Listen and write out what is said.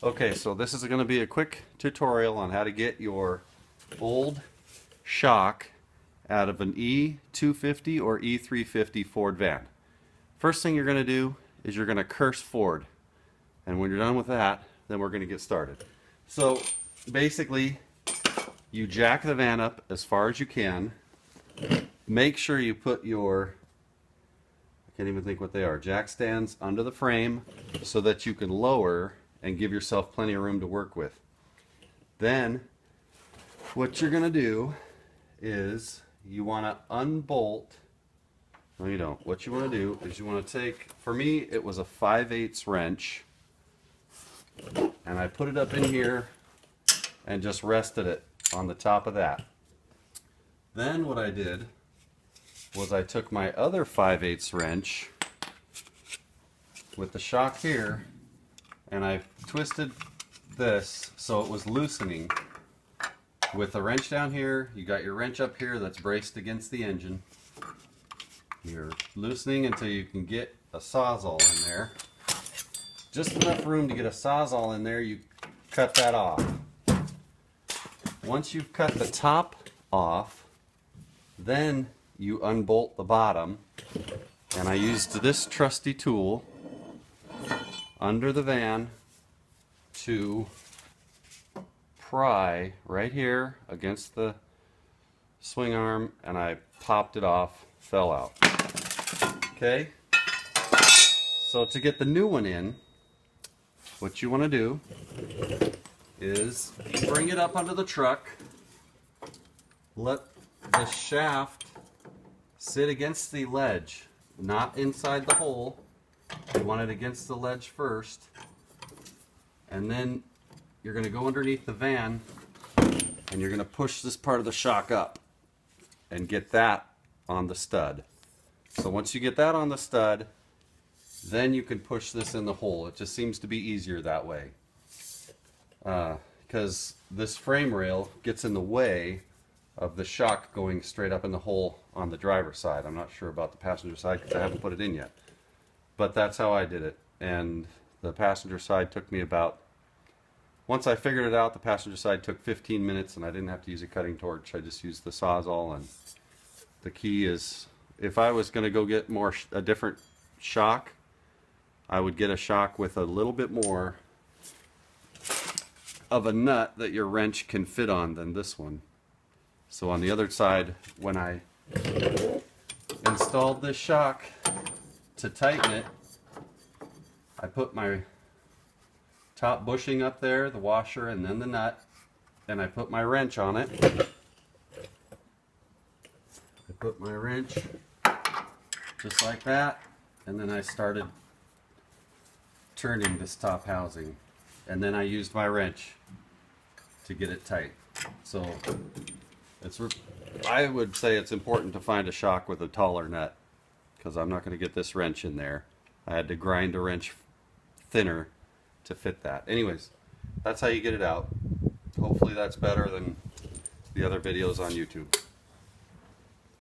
Okay, so this is going to be a quick tutorial on how to get your old shock out of an E250 or E350 Ford van. First thing you're going to do is you're going to curse Ford. And when you're done with that, then we're going to get started. So basically, you jack the van up as far as you can. Make sure you put your, I can't even think what they are, jack stands under the frame so that you can lower and give yourself plenty of room to work with. Then what you're going to do is you want to unbolt. No, you don't. What you want to do is you want to take, for me it was a 5/8 wrench, and I put it up in here and just rested it on the top of that. Then what I did was I took my other 5/8 wrench with the shock here and I twisted this so it was loosening. With the wrench down here, you got your wrench up here that's braced against the engine. You're loosening until you can get a sawzall in there. Just enough room to get a sawzall in there, you cut that off. Once you've cut the top off, then you unbolt the bottom. And I used this trusty tool under the van to pry right here against the swing arm, and I popped it off, fell out. Okay, so to get the new one in, what you want to do is bring it up under the truck, let the shaft sit against the ledge, not inside the hole. You want it against the ledge first, and then you're going to go underneath the van and you're going to push this part of the shock up and get that on the stud. So once you get that on the stud, then you can push this in the hole. It just seems to be easier that way, because this frame rail gets in the way of the shock going straight up in the hole on the driver's side. I'm not sure about the passenger side because I haven't put it in yet. But that's how I did it. And the passenger side took me about, once I figured it out, the passenger side took 15 minutes and I didn't have to use a cutting torch. I just used the Sawzall. And the key is, if I was going to go get a different shock, I would get a shock with a little bit more of a nut that your wrench can fit on than this one. So on the other side, when I installed this shock to tighten it, I put my top bushing up there, the washer, and then the nut, and I put my wrench on it. I put my wrench just like that, and then I started turning this top housing, and then I used my wrench to get it tight. So I would say it's important to find a shock with a taller nut, because I'm not going to get this wrench in there. I had to grind a wrench thinner to fit that. Anyways, that's how you get it out. Hopefully that's better than the other videos on YouTube.